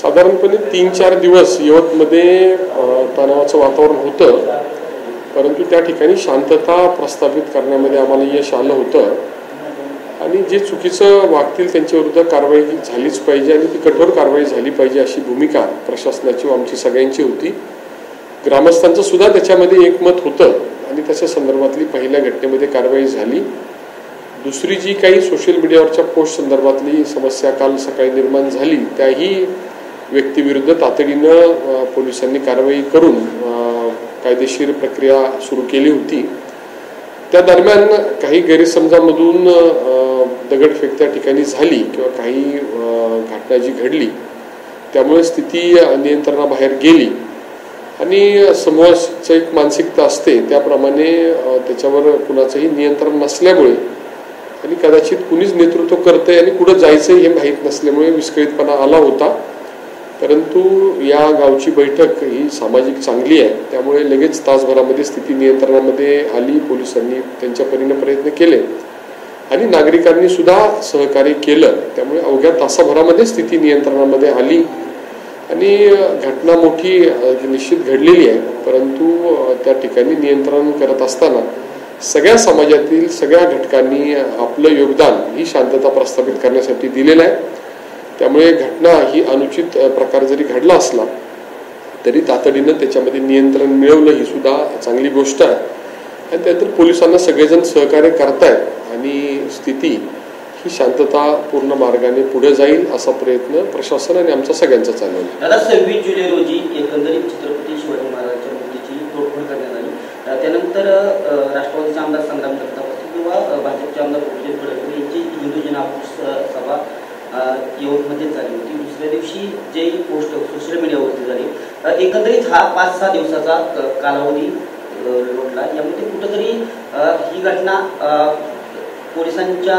साधारणपणे 3-4 दिवस यवतमध्ये तणावाचं वातावरण होतं, परंतु त्या ठिकाणी शांतता प्रस्थापित करण्यामध्ये आम्हाला यश आलं होतं आणि जे चुकीचं वागतील त्यांच्याविरुद्ध कारवाई झालीच पाहिजे आणि ती कठोर कारवाई झाली पाहिजे अशी भूमिका प्रशासनाची व आमची सगळ्यांची होती। ग्रामस्थांचं सुद्धा त्याच्यामध्ये एकमत होतं आणि त्याच्या संदर्भातली पहिल्या घटनेमध्ये कारवाई झाली। दुसरी जी काही सोशल मीडियावरच्या पोस्ट संदर्भातली समस्या काल सकाळी निर्माण झाली त्याही व्यक्तीविरुद्ध तातडीनं पोलिसांनी कारवाई करून कायदेशीर प्रक्रिया सुरू केली होती। त्या दरम्यान काही गैरसमजामधून दगडफेक त्या ठिकाणी झाली किंवा काही घटना जी घडली त्यामुळे स्थिती नियंत्रणाबाहेर गेली आणि समूहाची एक मानसिकता असते त्याप्रमाणे त्याच्यावर कुणाचंही नियंत्रण नसल्यामुळे आणि कदाचित कुणीच नेतृत्व करतंय आणि कुठं जायचं हे माहीत नसल्यामुळे विस्कळीतपणा आला होता। परंतु या गावची बैठक ही सामाजिक चांगली आहे त्यामुळे लगेच तासभरामध्ये स्थिती नियंत्रणामध्ये आली। पोलिसांनी त्यांच्या परीने प्रयत्न केले आणि नागरिकांनी सुद्धा सहकार्य केलं त्यामुळे अवघ्या तासाभरामध्ये स्थिती नियंत्रणामध्ये आली आणि घटना मोठी निश्चित घडलेली आहे। परंतु त्या ठिकाणी नियंत्रण करत असताना सगळ्या समाजातील सगळ्या घटकांनी आपलं योगदान ही शांतता प्रस्थापित करण्यासाठी दिलेलं आहे। त्यामुळे घटना ही अनुचित प्रकार जरी घडला असला तरी तातडीनं त्याच्यामध्ये नियंत्रण मिळवलं ही सुद्धा चांगली गोष्ट आहे आणि त्यानंतर पोलिसांना सगळेजण सहकार्य करतायत आणि स्थिती ही शांततापूर्ण मार्गाने पुढे जाईल असा प्रयत्न प्रशासन आणि आमचा सगळ्यांचा चालवला। दादा 26 जुलै रोजी एकंदरीत छत्रपती शिवाजी महाराजांच्या मूर्तीची तोडफोड करण्यात आली। त्यानंतर राष्ट्रवादीचे आमदार संग्राम जगताप किंवा भाजपचे आमदार उदय फडणवीस यांची हिंदू जनाक्रोश सभा यवतमध्ये झाली होती। दुसऱ्या दिवशी जे पोस्ट सोशल मीडियावरती झाली एकंदरीत हा 5-6 दिवसाचा कालावधी लोटला। यामध्ये कुठेतरी ही घटना पोलिसांच्या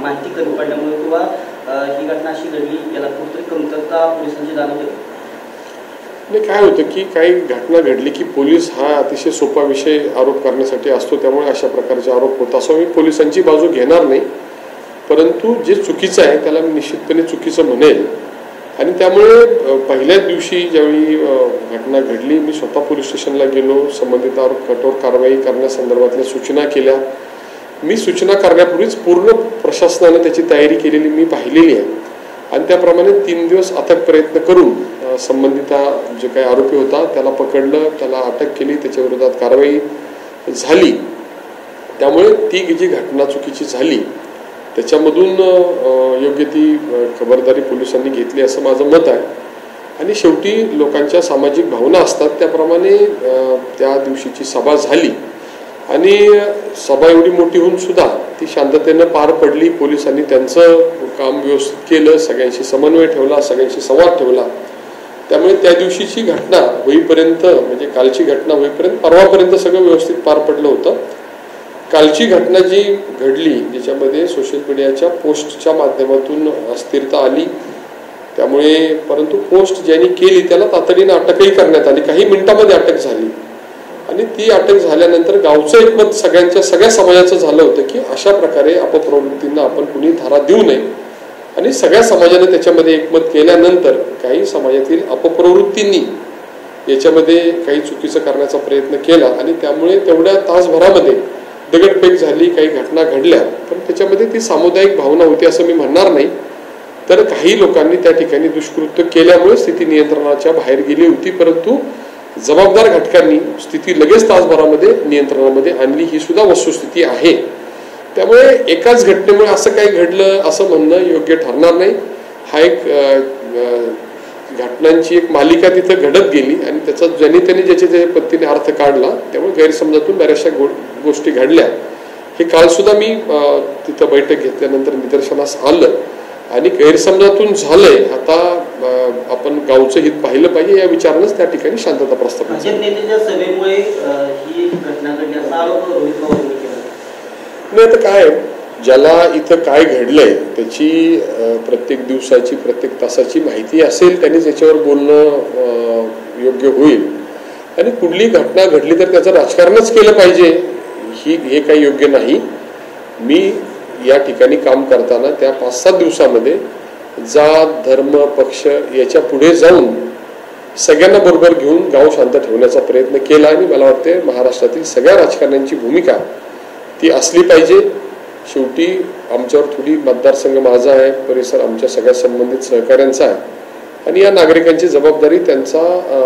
माहिती कमी पडल्यामुळे किंवा ही घटना अशी घडली याला कुठेतरी कमतरता पोलिसांची जाणवते। काय होतं की काही घटना घडली की पोलीस हा अतिशय सोपा विषय आरोप करण्यासाठी असतो त्यामुळे अशा प्रकारचे आरोप होत असं मी पोलिसांची बाजू घेणार नाही, परंतु जे चुकीचं आहे त्याला मी निश्चितपणे चुकीचं म्हणेल आणि त्यामुळे पहिल्याच दिवशी ज्यावेळी घटना घडली मी स्वतः पोलीस स्टेशनला गेलो, संबंधितांवर कठोर कारवाई करण्यासंदर्भातल्या सूचना केल्या। मी सूचना करण्यापूर्वीच पूर्ण प्रशासनाने त्याची तयारी केलेली मी पाहिलेली आहे आणि त्याप्रमाणे 3 दिवस अथक प्रयत्न करून संबंधिता जे काही आरोपी होता त्याला पकडलं, त्याला अटक केली, त्याच्या विरोधात कारवाई झाली। त्यामुळे ती जी घटना चुकीची झाली त्याच्यामधून योग्य ती खबरदारी पोलिसांनी घेतली असं माझं मत आहे आणि शेवटी लोकांच्या सामाजिक भावना असतात त्याप्रमाणे त्या दिवशीची सभा झाली आणि सभा एवढी मोठी होऊन सुद्धा ती शांततेनं पार पडली। पोलिसांनी त्यांचं काम व्यवस्थित केलं, सगळ्यांशी समन्वय ठेवला, सगळ्यांशी संवाद ठेवला। त्यामुळे त्या दिवशीची घटना होईपर्यंत म्हणजे कालची घटना होईपर्यंत परवापर्यंत सगळं व्यवस्थित पार पडलं होतं। कालची घटना जी घडली ज्याच्यामध्ये सोशल मीडियाच्या पोस्टच्या माध्यमातून अस्थिरता आली त्यामुळे परंतु पोस्ट ज्यांनी केली त्याला तातडीनं अटकही करण्यात आली, काही मिनिटांमध्ये अटक झाली आणि ती अटक झाल्यानंतर गावचं एकमत सगळ्या समाजाचं झालं होतं की अशा प्रकारे अपप्रवृत्तींना आपण कुणी धारा देऊ नये आणि सगळ्या समाजाने त्याच्यामध्ये एकमत केल्यानंतर काही समाजातील अपप्रवृत्तींनी याच्यामध्ये काही चुकीचं करण्याचा प्रयत्न केला आणि त्यामुळे तेवढ्या तासभरामध्ये दगडफेक झाली, काही घटना घडल्या, पण त्याच्यामध्ये ती सामुदायिक भावना होती असं मी म्हणणार नाही। तर काही लोकांनी त्या ठिकाणी दुष्कृत्य केल्यामुळे स्थिती नियंत्रणाच्या बाहेर गेली होती, परंतु जबाबदार घटकांनी स्थिती लगेच तासभरामध्ये नियंत्रणामध्ये आणली ही सुद्धा वस्तुस्थिती आहे। त्यामुळे एकाच घटनेमुळे असं काही घडलं असं म्हणणं योग्य ठरणार नाही। हा एक घटनांची एक मालिका तिथं घडत गेली आणि त्याचा ज्यांनी त्यांनी ज्याच्या पद्धतीने अर्थ काढला त्यामुळे गैरसमजातून बऱ्याचशा गोष्टी घडल्या। हे काल सुद्धा मी तिथं बैठक घेतल्यानंतर निदर्शनास आलं आणि गैरसमजातून झालंय आता आपण गावचं हित पाहिलं पाहिजे या विचारानंच त्या ठिकाणी शांतता प्रस्थापित झाली। नाही तर काय ज्याला इथं काय घडलंय त्याची प्रत्येक दिवसाची प्रत्येक तासाची माहिती असेल त्यांनी त्याच्यावर बोलणं योग्य होईल आणि कुठली घटना घडली तर त्याचं राजकारणच केलं पाहिजे हे काही योग्य नाही। मी या ठिकाणी काम करताना त्या 5-7 दिवसामध्ये जात धर्म पक्ष याच्या पुढे जाऊन सगळ्यांना बरोबर घेऊन गाव शांत ठेवण्याचा प्रयत्न केला आणि मला वाटते महाराष्ट्रातील सगळ्या राजकारण्यांची भूमिका ती असली पाहिजे. शेवटी आमच्यावर थोडी मतदारसंघ माझा आहे, परिसर आमच्या सगळ्या संबंधित सहकाऱ्यांचा आहे आणि या नागरिकांची जबाबदारी त्यांचा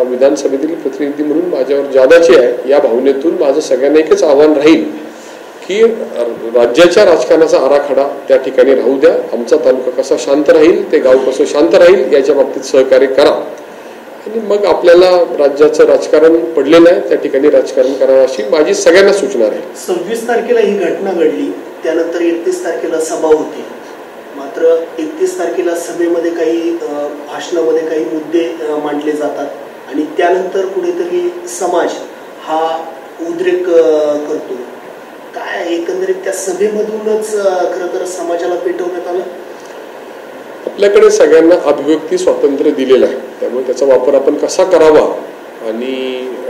विधानसभेतील प्रतिनिधी म्हणून माझ्यावर जादाची आहे. या भावनेतून माझं सगळ्यांना एकच आव्हान राहील की राज्याच्या राजकारणाचा आराखडा त्या ठिकाणी राहू द्या. आमचा तालुका कसा शांत राहील, ते गाव कसं शांत राहील याच्या बाबतीत सहकार्य करा आणि मग आपल्याला राज्याचं राजकारण पडलेलं आहे त्या ठिकाणी राजकारण करावं अशी माझी सगळ्यांना सूचना आहे. 26 तारखेला ही घटना घडली, त्यानंतर 31 तारखेला सभा होती. मात्र 31 तारखेला सभेमध्ये काही भाषणामध्ये काही मुद्दे मांडले जातात आणि त्यानंतर कुठेतरी समाज हा उद्रेक करतो. काय एकंदरीत त्या सभेमधूनच खरं तर समाजाला पेटवण्यात आलं. आपल्याकडे सगळ्यांना अभिव्यक्ती स्वातंत्र्य दिलेलं आहे, त्यामुळे त्याचा वापर आपण कसा करावा आणि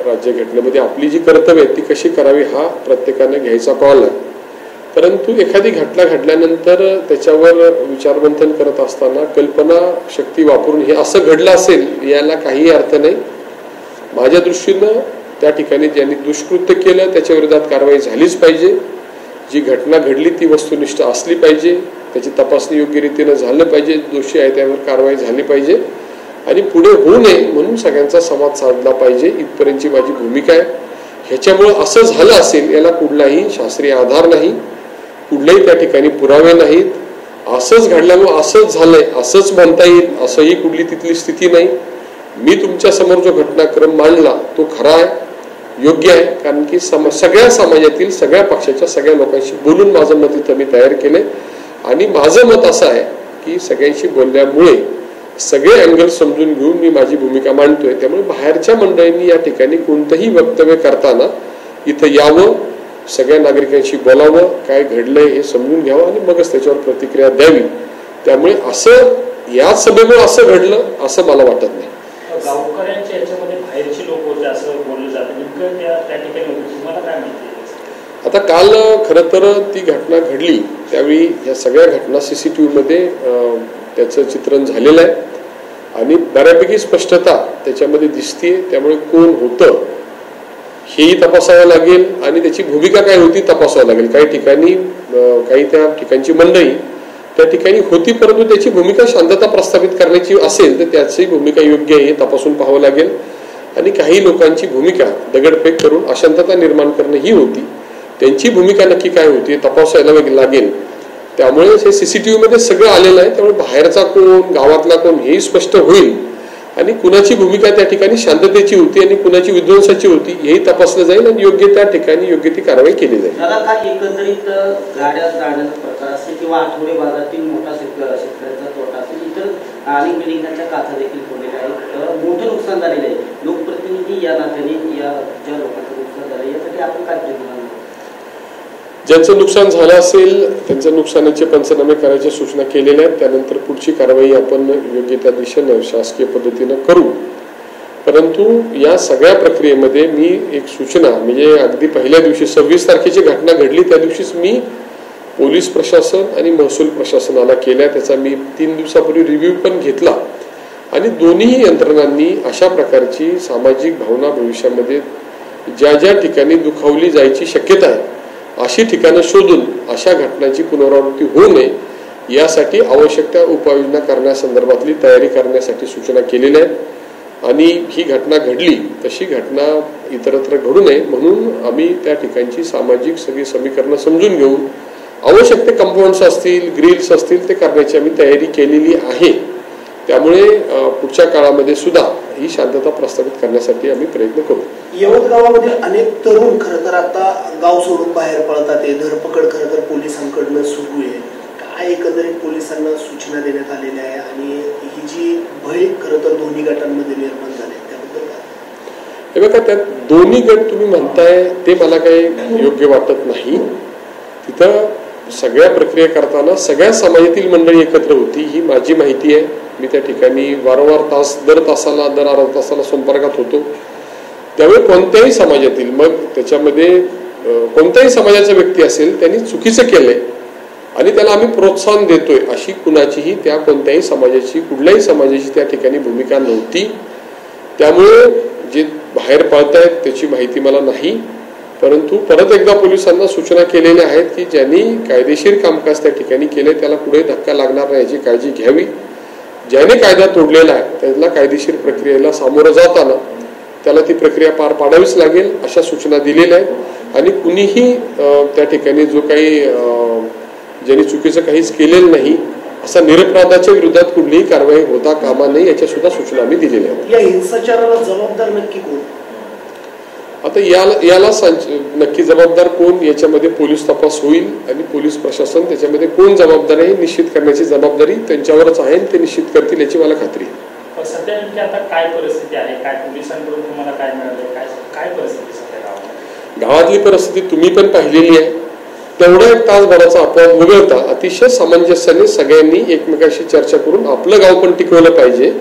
राज्यघटनेमध्ये आपली जी कर्तव्य आहेत ती कशी करावी हा प्रत्येकाने घ्यायचा कॉल आहे. परंतु एखादी घटना घडल्यानंतर त्याच्यावर विचारमंथन करत असताना कल्पना शक्ती वापरून हे असं घडलं असेल याला काही अर्थ नाही. माझ्या दृष्टीनं त्या ठिकाणी ज्यांनी दुष्कृत्य केलं त्याच्या विरोधात कारवाई झालीच पाहिजे. जी घटना घडली ती वस्तुनिष्ठ असली पाहिजे, त्याची तपासणी योग्य रीतीनं झालं पाहिजे, दोषी आहे त्यावर कारवाई झाली पाहिजे आणि पुढे होऊ नये म्हणून सगळ्यांचा संवाद साधला पाहिजे. इथपर्यंतची माझी भूमिका आहे. ह्याच्यामुळं असं झालं असेल याला कुठलाही शास्त्रीय आधार नाही, कुठलेही त्या ठिकाणी पुरावे नाहीत. असंच घडल्यामुळे असंच झालंय असंच म्हणता येईल असंही कुठली तिथली स्थिती नाही. मी तुमच्या समोर जो घटनाक्रम मांडला तो खरा आहे, योग्य आहे, कारण की सगळ्या समाजातील सगळ्या पक्षाच्या सगळ्या लोकांशी बोलून माझं मत इथं मी तयार केलंय आणि माझं मत असं आहे की सगळ्यांशी बोलल्यामुळे सगळे अँगल समजून घेऊन मी माझी भूमिका मांडतोय. त्यामुळे बाहेरच्या मंडळींनी या ठिकाणी कोणतंही वक्तव्य करताना इथं यावं, सगळ्या नागरिकांशी बोलावं, काय घडलंय हे समजून घ्यावं आणि मगच त्याच्यावर प्रतिक्रिया द्यावी. त्यामुळे असं या सभेमुळे असं घडलं असं मला वाटत नाही. गावकऱ्यांच्या याच्यामध्ये बाहेरची लोक होते असं बोललं जातं, नेमकं त्या ठिकाणी होते, तुम्हाला काय माहिती? आता काल खरं तर ती घटना घडली त्यावेळी या सगळ्या घटना CCTV मध्ये त्याचं चित्रण झालेलं आहे आणि बऱ्यापैकी स्पष्टता त्याच्यामध्ये दिसते. त्यामुळे कोण होतं हेही तपासावं लागेल आणि त्याची भूमिका काय होती तपासावं लागेल. काही ठिकाणी काही त्या ठिकाणची मंडळी त्या ठिकाणी होती परंतु त्याची भूमिका शांतता प्रस्थापित करण्याची असेल तर त्याची भूमिका योग्य आहे हे तपासून पाहावं लागेल आणि काही लोकांची भूमिका दगडफेक करून अशांतता निर्माण करणं ही होती. त्यांची भूमिका नक्की काय होती तपासायला लागेल. त्यामुळे हे CCTV मध्ये सगळं आलेलं आहे. त्यामुळे बाहेरचा कोण दावातला कोण हेही स्पष्ट होईल आणि कुणाची भूमिका त्या ठिकाणी शांततेची होती आणि कुणाची विध्वंसाची होती हेही तपासलं जाईल आणि योग्य त्या ठिकाणी योग्य ती कारवाई केली जाईल. दादा काय एकंदरीत गाड्या जाण्याचा प्रकार असेल किंवा आठवडे बाजारातील मोठा शेतकऱ्याचा तोटा असेल, इतर अनेक बिल्डिंगांच्या काथा देखील फोडलेल्या आहेत, मोठं नुकसान झालेलं आहे. लोकप्रतिनिधी या नात्याने या ज्या लोकांचं नुकसान झालं यासाठी आपण काय प्रयत्न करणार? ज्यांचं नुकसान झालं असेल त्यांच्या नुकसानाचे पंचनामे करायच्या सूचना केलेल्या आहेत. त्यानंतर पुढची कारवाई आपण योग्य त्या दिशेनं शासकीय पद्धतीनं करू. परंतु या सगळ्या प्रक्रियेमध्ये मी एक सूचना म्हणजे अगदी पहिल्या दिवशी 26 तारखेची घटना घडली त्या दिवशीच मी पोलीस प्रशासन आणि महसूल प्रशासनाला केल्या. त्याचा मी 3 दिवसापूर्वी रिव्ह्यू पण घेतला आणि दोन्ही यंत्रणांनी अशा प्रकारची सामाजिक भावना भविष्यामध्ये ज्या ज्या ठिकाणी दुखावली जायची शक्यता आहे अशी ठिकाणं शोधून अशा घटनांची पुनरावृत्ती होऊ नये यासाठी आवश्यक त्या उपाययोजना करण्यासंदर्भातली तयारी करण्यासाठी सूचना केलेल्या आहेत आणि ही घटना घडली तशी घटना इतरत्र घडू नये म्हणून आम्ही त्या ठिकाणची सामाजिक सगळी समीकरणं समजून घेऊन आवश्यक ते कंपाऊंड्स असतील ग्रिल्स असतील ते करण्याची आम्ही तयारी केलेली आहे. त्यामुळे पुढच्या काळामध्ये सुद्धा ही शांतता प्रस्थापित करण्यासाठी आम्ही प्रयत्न करू. यवत गावामध्ये अनेक तरुण खरं तर आता गाव सोडून बाहेर पळतात. धरपकड खरं तर पोलिसांकडनं सुरू आहे. काय एकंदरीत पोलिसांना सूचना देण्यात आलेल्या आहे आणि ही जी भय खरं तर दोन्ही गटांमध्ये निर्माण झाली त्याबद्दल काय? हे बघा त्यात दोन्ही गट तुम्ही म्हणताय ते मला काही योग्य वाटत नाही. तिथं सगळ्या प्रक्रिया करताना सगळ्या समाजातील मंडळी एकत्र होती ही माझी माहिती आहे. मी त्या ठिकाणी वारंवार दर तासाला दर अर्धा तासाला संपर्कात होतो. त्यामुळे कोणत्याही समाजातील मग त्याच्यामध्ये कोणत्याही समाजाचा व्यक्ती असेल त्यांनी चुकीचं केलंय आणि त्याला आम्ही प्रोत्साहन देतोय अशी कुणाचीही त्या कोणत्याही समाजाची कुठल्याही समाजाची त्या ठिकाणी भूमिका नव्हती. त्यामुळे जे बाहेर पळतायत त्याची माहिती मला नाही, परंतु परत एकदा पोलिसांना सूचना केलेल्या आहेत की ज्यांनी कायदेशीर कामकाज त्या ठिकाणी केले त्याला पुढे धक्का लागणार नाही याची काळजी घ्यावी. ज्याने कायदा तोडलेला आहे त्याला कायदेशीर प्रक्रियेला सामोरं जाताना त्याला ती प्रक्रिया पार पाडावीच लागेल अशा सूचना दिलेल्या आहेत. आणि कुणीही त्या ठिकाणी जो काही ज्यांनी चुकीचं काहीच केलेलं नाही असा निरपराधाच्या विरोधात कुठलीही कारवाई होता कामा नये याच्या सुद्धा सूचना आम्ही दिलेल्या आहेत. या हिंसाचाराला जबाबदार नक्की कोण? आता याला नक्की जबाबदार कोण याच्यामध्ये पोलीस तपास होईल आणि पोलीस प्रशासन त्याच्यामध्ये कोण जबाबदार आहे निश्चित करण्याची जबाबदारी त्यांच्यावरच आहे, ते निश्चित करतील याची मला खात्री आहे. सध्या नेमकी आता काय परिस्थिती आहे, काय पोलिसांकडून तुम्हाला काय मिळालं, काय परिस्थिती सध्या गावातली परिस्थिती तुम्ही पण पाहिलेली आहे. तेवढा एक तासभराचा अपवाद वगळता अतिशय सामंजस्याने सगळ्यांनी एकमेकाशी चर्चा करून आपलं गाव पण टिकवलं पाहिजे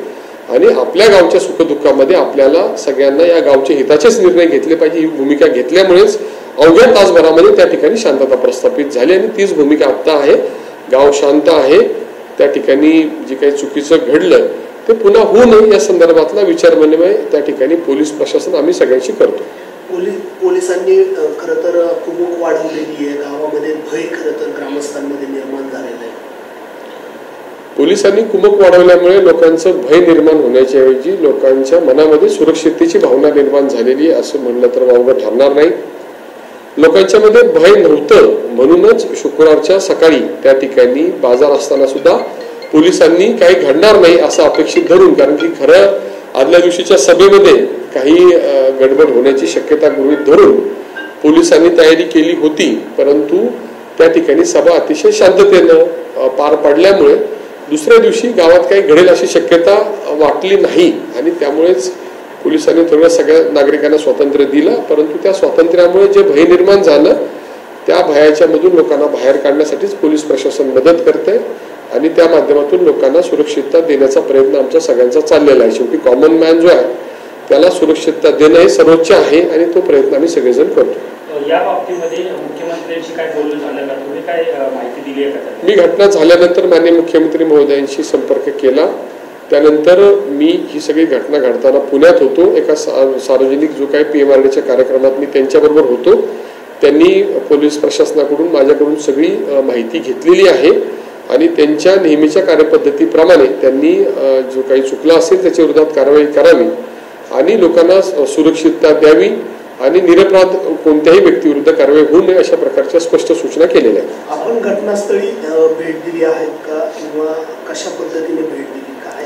आणि आपल्या गावच्या सुखदुःखामध्ये आपल्याला सगळ्यांना या गावच्या हिताचेच निर्णय घेतले पाहिजे ही भूमिका घेतल्यामुळेच अवघ्या तासभरामध्ये त्या ठिकाणी शांतता प्रस्थापित झाली आणि तीच भूमिका आता आहे. गाव शांत आहे. त्या ठिकाणी जे काही चुकीचं घडलं ते पुन्हा होऊ नये या संदर्भातला विचारविनिमय त्या ठिकाणी पोलीस प्रशासन आम्ही सगळ्यांशी करतो. पोलिसांनी खरं तर कुमक वाढवलेली आहे, गावामध्ये भय खरं तर ग्रामस्थांमध्ये निर्माण झालेला आहे. पोलिसांनी कुमक वाढवल्यामुळे लोकांचं भय निर्माण होण्याच्या ऐवजी लोकांच्या मनामध्ये सुरक्षिततेची भावना निर्माण झालेली आहे असं म्हणलं तर वावगं ठरणार नाही. लोकांच्या मध्ये भय नव्हतं म्हणूनच शुक्रवारच्या सकाळी त्या ठिकाणी बाजार असताना सुद्धा पोलिसांनी काही घडणार नाही असं अपेक्षित धरून, कारण की खरं आदल्या दिवशीच्या सभेमध्ये काही गडबड होण्याची शक्यता गृहीत धरून पोलिसांनी तयारी केली होती, परंतु त्या ठिकाणी सभा अतिशय शांततेनं पार पडल्यामुळे दुसऱ्या दिवशी गावात काही घडेल अशी शक्यता वाटली नाही आणि त्यामुळेच पोलिसांनी थोडं सगळ्या नागरिकांना स्वातंत्र्य दिलं. परंतु त्या स्वातंत्र्यामुळे जे भय निर्माण झालं त्या भयाच्या मधून लोकांना बाहेर काढण्यासाठीच पोलीस प्रशासन मदत करते आणि त्या माध्यमातून लोकांना सुरक्षितता देण्याचा प्रयत्न आमच्या सगळ्यांचा चाललेला आहे. शेवटी कॉमन मॅन जो आहे त्याला सुरक्षितता देणं हे सर्वोच्च आहे आणि तो प्रयत्न आम्ही सगळेजण करतो. या बाबतीमध्ये मुख्यमंत्र्यांशी काय बोलणं झालं का, तुम्ही काय माहिती दिली आहे का? मी घटना झाल्यानंतर माननीय मुख्यमंत्री महोदयांशी संपर्क केला. त्यानंतर मी ही सगळी घटना घडताना पुण्यात होतो. एका सार्वजनिक जो काही PMRDच्या कार्यक्रमात मी त्यांच्याबरोबर होतो. त्यांनी पोलीस प्रशासनाकडून माझ्याकडून सगळी माहिती घेतलेली आहे आणि त्यांच्या नेहमीच्या कार्यपद्धतीप्रमाणे त्यांनी जो काही चुकला असेल त्याच्या विरोधात कारवाई करावी आणि लोकांना सुरक्षितता द्यावी आणि निरपराध कोणत्याही व्यक्तीविरुद्ध कारवाई होऊ नये अशा प्रकारच्या स्पष्ट सूचना केलेल्या आहेत. आपण घटनास्थळी भेट दिली आहे का किंवा कशा पद्धतीने भेट दिली काय?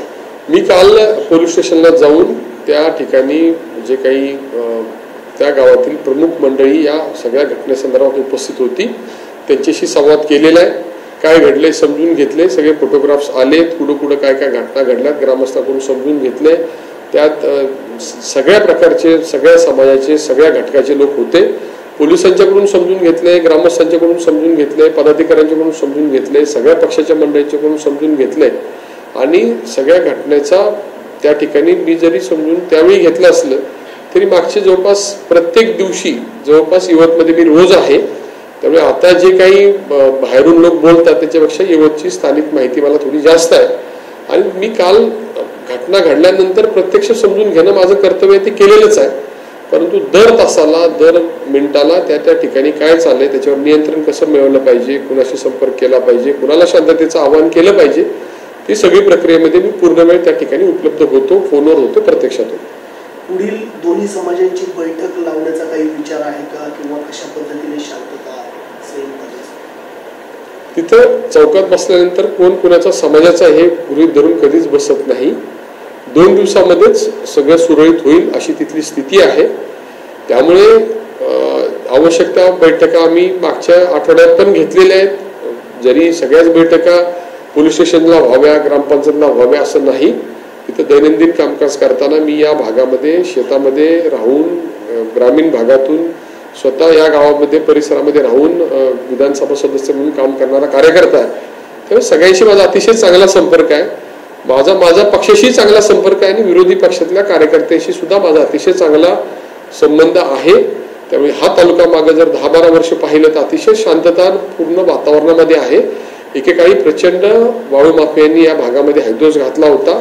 मी काल पोलीस स्टेशनला जाऊन त्या ठिकाणी जे काही त्या गावातील प्रमुख मंडळी या सगळ्या घटनेसंदर्भात उपस्थित होती त्यांच्याशी संवाद केलेला आहे. काय घडले समजून घेतले, सगळे फोटोग्राफ्स आले, कुठं काय काय घटना घडल्यात ग्रामस्थांकडून समजून घेतले. त्यात सगळ्या प्रकारचे सगळ्या समाजाचे सगळ्या घटकाचे लोक होते. पोलिसांच्याकडून समजून घेतले, ग्रामस्थांच्याकडून समजून घेतले, पदाधिकाऱ्यांच्याकडून समजून घेतले, सगळ्या पक्षाच्या मंडळींच्याकडून समजून घेतले आणि सगळ्या घटनेचा त्या ठिकाणी मी जरी समजून त्यावेळी घेतलं असलं तरी मागचे जवळपास प्रत्येक दिवशी जवळपास यवतमध्ये मी रोज आहे. त्यामुळे आता जे काही बाहेरून लोक बोलतात त्याच्यापेक्षा यवतची स्थानिक माहिती मला थोडी जास्त आहे आणि मी काल घटना घडल्यानंतर प्रत्यक्ष समजून घेणं माझं कर्तव्य ते केलेलंच आहे. परंतु दर तासाला दर मिनिटाला त्या ठिकाणी काय चाललंय त्याच्यावर नियंत्रण कसं मिळवलं पाहिजे, कुणाशी संपर्क केला पाहिजे, कुणाला शांततेचं आवाहन केलं पाहिजे, ती सगळी प्रक्रियेमध्ये मी पूर्ण वेळ त्या ठिकाणी उपलब्ध होतो, फोनवर होतो, प्रत्यक्षात होतो. पुढील दोन्ही समाजांची बैठक लावण्याचा काही विचार आहे का किंवा कशा पद्धतीने शांतता तिथं चौकात बसल्यानंतर कोण कोणाचा समाजाचा हे गृहीत धरून कधीच बसत नाही. 2 दिवसामध्येच सगळं सुरळीत होईल अशी तिथली स्थिती आहे. त्यामुळे आवश्यक त्या बैठका आम्ही मागच्या आठवड्यात पण घेतलेल्या आहेत. जरी सगळ्याच बैठका पोलीस स्टेशनला व्हाव्या, ग्रामपंचायतला व्हाव्या असं नाही. तिथं दैनंदिन कामकाज करताना मी या भागामध्ये शेतामध्ये राहून ग्रामीण भागातून स्वतः या गावामध्ये परिसरामध्ये राहून विधानसभा सदस्य म्हणून काम करणारा कार्यकर्ता आहे. त्यामुळे सगळ्यांशी माझा अतिशय चांगला संपर्क आहे. माझा पक्षाशी चांगला संपर्क आहे आणि विरोधी पक्षातल्या कार्यकर्त्यांशी सुद्धा माझा अतिशय चांगला संबंध आहे. त्यामुळे हा तालुका मागे जर 10-12 वर्ष पाहिलं तर अतिशय शांततापूर्ण वातावरणामध्ये आहे. एकेकाळी प्रचंड वाळू माफियांनी या भागामध्ये हैदोस घातला होता.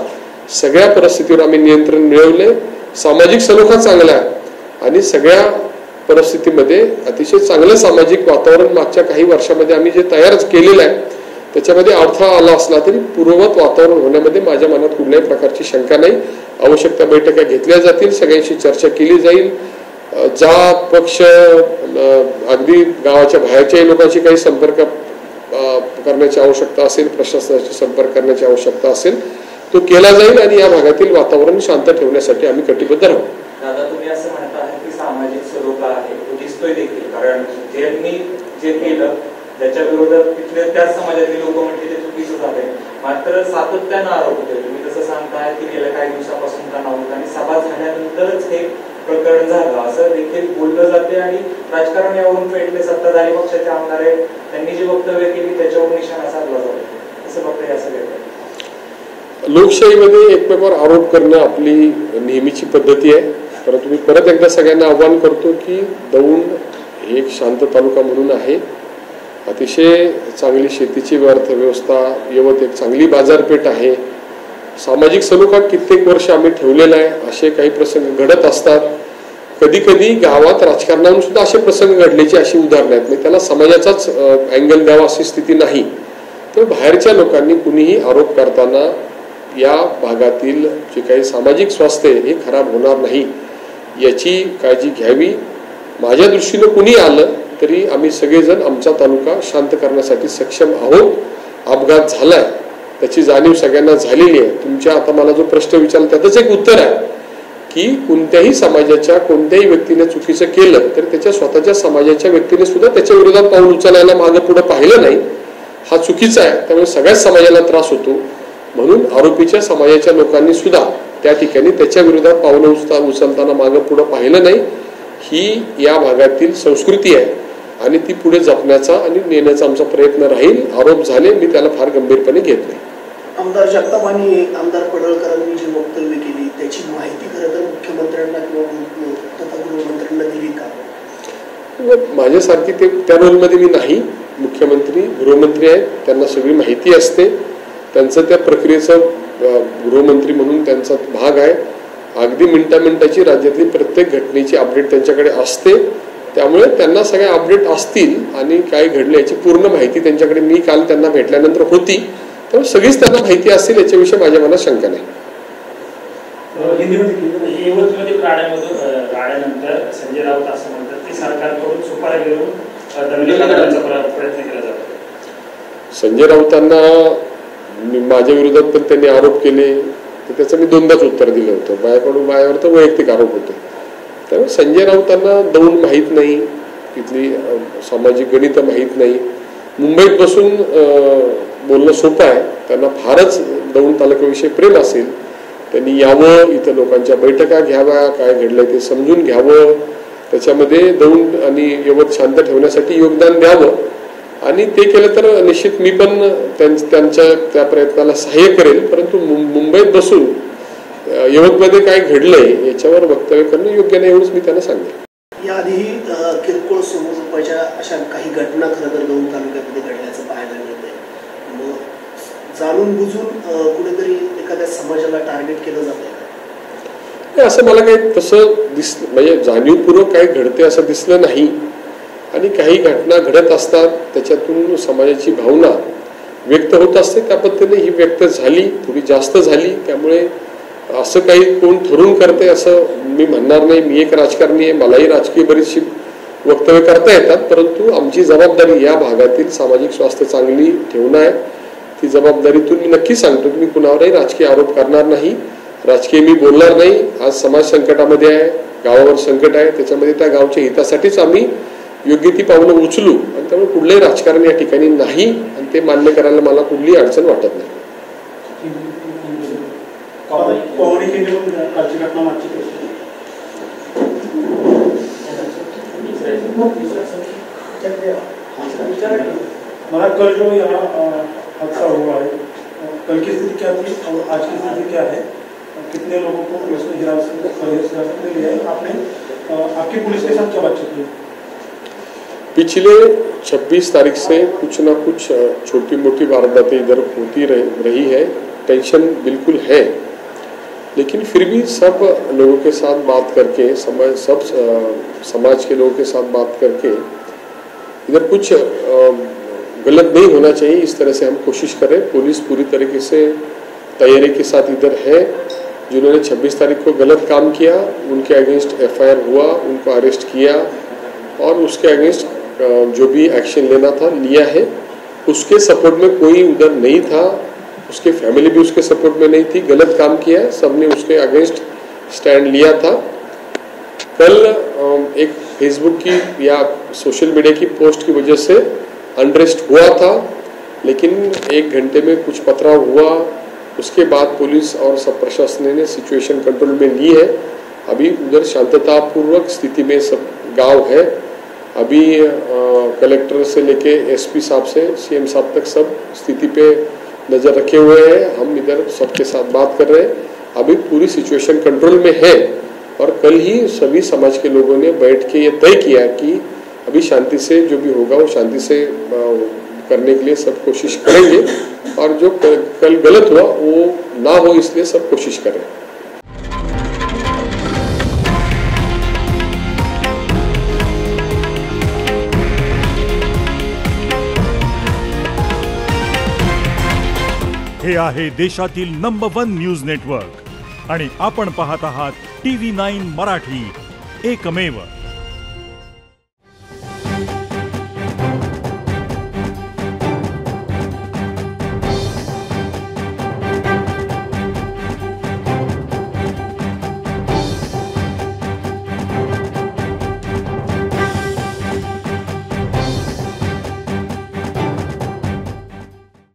सगळ्या परिस्थितीवर आम्ही नियंत्रण मिळवले. सामाजिक सलोखा चांगला आहे आणि सगळ्या परिस्थितीमध्ये अतिशय चांगलं सामाजिक वातावरण मागच्या काही वर्षामध्ये आम्ही जे तयार केलेलं आहे त्याच्यामध्ये अडथळा आला असला तरी पूर्ववत वातावरण होण्यामध्ये माझ्या मनात कुठल्याही प्रकारची शंका नाही. आवश्यक त्या बैठका घेतल्या जातील, सगळ्यांशी चर्चा केली जाईल. जात पक्ष अगदी गावाच्या बाहेरच्याही लोकांशी काही संपर्क करण्याची आवश्यकता असेल, प्रशासनाशी संपर्क करण्याची आवश्यकता असेल तो केला जाईल आणि या भागातील वातावरण शांत ठेवण्यासाठी आम्ही कटिबद्ध राहू. दादा, तुम्ही असं म्हणता आहे की सामाजिक सलोखा आहे तो दिसतोय देखील, कारण ज्यांनी जे केलं त्याच्या विरोधात तिथले त्याच समाजातले लोक म्हणते ते चुकीचं आहे. मात्र सातत्यानं आरोप होते. तुम्ही तसं सांगताय की गेल्या काही दिवसापासून का नव्हतं आणि सभा झाल्यानंतरच हे प्रकरण झालं असं देखील बोललं जाते आणि राजकारण यावरून पेटले. सत्ताधारी पक्षाचे आमदार आहेत, त्यांनी जी वक्तव्य केली त्याच्यावर निशाणा साधला जातो. असं फक्त या सगळ्या लोकशाहीमध्ये एकमेकावर आरोप करणं आपली नेहमीची पद्धती आहे. परंतु मी परत एकदा सगळ्यांना आव्हान करतो की दौंड हे एक शांत तालुका म्हणून आहे. अतिशय चांगली शेतीची अर्थव्यवस्था, यवत एक चांगली बाजारपेठ आहे. सामाजिक सलोखा कित्येक वर्ष आम्ही ठेवलेला आहे. असे काही प्रसंग घडत असतात. कधी कधी गावात राजकारणातून सुद्धा असे प्रसंग घडल्याची अशी उदाहरणं आहेत. म्हणजे त्याला समाजाचाच अँगल द्यावा अशी स्थिती नाही. तर बाहेरच्या लोकांनी कुणीही आरोप करताना या भागातील जे काही सामाजिक स्वास्थ्य हे खराब होणार नाही याची काळजी घ्यावी. माझ्या दृष्टीनं कुणी आलं तरी आम्ही सगळेजण आमचा तालुका शांत करण्यासाठी सक्षम आहोत. अपघात झालाय त्याची जाणीव सगळ्यांना झालेली आहे. तुमच्या आता मला जो प्रश्न विचारला त्यातच एक उत्तर आहे की कोणत्याही समाजाच्या कोणत्याही व्यक्तीने चुकीचं केलं तर त्याच्या स्वतःच्या समाजाच्या व्यक्तीने सुद्धा त्याच्या विरोधात पाऊल उचलायला मागे पुढे पाहिलं नाही. हा चुकीचा आहे. त्यामुळे सगळ्याच समाजाला त्रास होतो. म्हणून आरोपीच्या समाजाच्या लोकांनी सुद्धा त्या ठिकाणी त्याच्या विरोधात पावलं उचलताना मागे पुढे पाहिलं नाही. ही या भागातील संस्कृती आहे आणि ती पुढे जपण्याचा आणि नेण्याचा आमचा प्रयत्न राहील. आरोप झाले मी त्याला फार गंभीरपणे घेत नाही. आमदार जगताप आणि आमदार पडळकरांनी जी वक्तव्य केली त्याची माहिती खरं तर मुख्यमंत्र्यांना किंवा गृहमंत्र्यांना दिली का? माझ्यासारखी ते त्या रोलमध्ये मी नाही. मुख्यमंत्री गृहमंत्री आहेत, त्यांना सगळी माहिती असते. त्यांचं त्या प्रक्रियेचं गृहमंत्री म्हणून त्यांचा भाग आहे. अगदी मिनिटाची राज्यातली प्रत्येक घटनेची अपडेट त्यांच्याकडे असते. त्यामुळे त्यांना सगळे अपडेट असतील आणि काय घडले याची पूर्ण माहिती त्यांच्याकडे मी काल त्यांना भेटल्यानंतर होती. त्यामुळे सगळीच त्यांना माहिती असेल याच्याविषयी माझ्या मनात शंका नाही. यवतमध्ये राड्यानंतर संजय राऊत असं म्हणतात की सरकारकडून सुपारी घेऊन दंगली करण्याचा प्रयत्न केला जातो. संजय राऊतांना माझ्या विरोधात पण त्यांनी आरोप केले तर त्याचं मी दोनदाच उत्तर दिलं होतं. माझ्यावर तर वैयक्तिक आरोप होते. त्यामुळे संजय राऊतांना दौंड माहीत नाही, तिथली सामाजिक गणित माहीत नाही. मुंबईत बसून बोलणं सोपं आहे. त्यांना फारच दौंड तालुक्याविषयी प्रेम असेल त्यांनी यावं, इथं लोकांच्या बैठका घ्याव्या, काय घडलंय ते समजून घ्यावं, त्याच्यामध्ये दौंड आणि यवत शांत ठेवण्यासाठी योगदान द्यावं आणि ते केलं तर निश्चित मी पण त्यांच्या त्या प्रयत्नाला सहाय्य करेल. परंतु मुंबईत बसून यवतमध्ये काय घडलंय याच्यावर वक्तव्य करणं योग्य नाही एवढंच मी त्यांना सांगेन. याआधी किरकोळ सोमोजोपाच्या अशा काही घटना खरं तर दौंड तालुक्यामध्ये घडल्याचं पाहायला मिळतंय. मग जाणून बुजून कुठेतरी एखाद्या समाजाला टार्गेट केलं जातंय असं मला काही तसं दिसलं, म्हणजे जाणीवपूर्वक काही घडते असं दिसलं नाही. आणि काही घटना घडत असतात त्याच्यातून समाजाची भावना व्यक्त होत असते. त्या पद्धतीने ही व्यक्त झाली, थोडी जास्त झाली. त्यामुळे असं काही कोण ठरवून करते असं मी म्हणणार नाही. मी एक राजकारणी आहे, मलाही राजकीय बरीचशी वक्तव्य करता येतात. परंतु आमची जबाबदारी या भागातील सामाजिक स्वास्थ्य चांगली ठेवणं आहे. ती जबाबदारीतून मी नक्की सांगतो की मी कुणावरही राजकीय आरोप करणार नाही, राजकीय मी बोलणार नाही. आज समाज संकटामध्ये आहे, गावावर संकट आहे, त्याच्यामध्ये त्या गावच्या हितासाठीच आम्ही योग्य ती पावलं उचलू आणि त्यामुळे कुठलंही राजकारण या ठिकाणी नाही आणि ते मान्य करायला मला कुठलीही अडचण वाटत नाही. मला कल जो यहाँ हादसा हुआ है, कल की स्थिति क्या थी और आज की स्थिति क्या है, कितने लोगों को उसमें हिरासत में लिया है आपने, आपकी पुलिस के साथ क्या बातचीत हुई? पिछले 26 तारीख से कुछ ना कुछ छोटी मोटी वारदातें इधर होती रही है। टेंशन बिल्कुल है, लेकिन फिर भी सब लोगों के साथ बात करके समाज के लोगों के साथ बात करके इधर कुछ गलत नहीं होना चाहिए, इस तरह से हम कोशिश करें। पुलिस पूरी तरीके से तैयारी के साथ इधर है। जिन्होंने 26 तारीख को गलत काम किया उनके अगेंस्ट FIR हुआ, उनको अरेस्ट किया और उसके अगेंस्ट जो भी एक्शन लेना था लिया है। उसके सपोर्ट में कोई उधर नहीं था, उसके फैमिली भी उसके सपोर्ट में नहीं थी। गलत काम किया, सबने उसके अगेंस्ट स्टैंड लिया था। कल एक फेसबुक की या सोशल मीडिया की पोस्ट की वजह से अनरेस्ट हुआ था, लेकिन 1 घंटे में कुछ पथराव हुआ। उसके बाद पुलिस और सब प्रशासन ने सिचुएशन कंट्रोल में ली है। अभी उधर शांततापूर्वक स्थिति में सब गांव है। अभी कलेक्टर से लेके SP साहब से CM साहब तक सब स्थिति पे नज़र रखे हुए हैं। हम इधर सबके साथ बात कर रहे हैं। अभी पूरी सिचुएशन कंट्रोल में है और कल ही सभी समाज के लोगों ने बैठ के ये तय किया कि अभी शांति से जो भी होगा वो शांति से करने के लिए सब कोशिश करेंगे और जो कल गलत हुआ वो ना हो इसलिए सब कोशिश करें। हे आहे देशातील नंबर 1 न्यूज नेटवर्क आणि आपण पाहत आहात TV9 मराठी, एकमेव।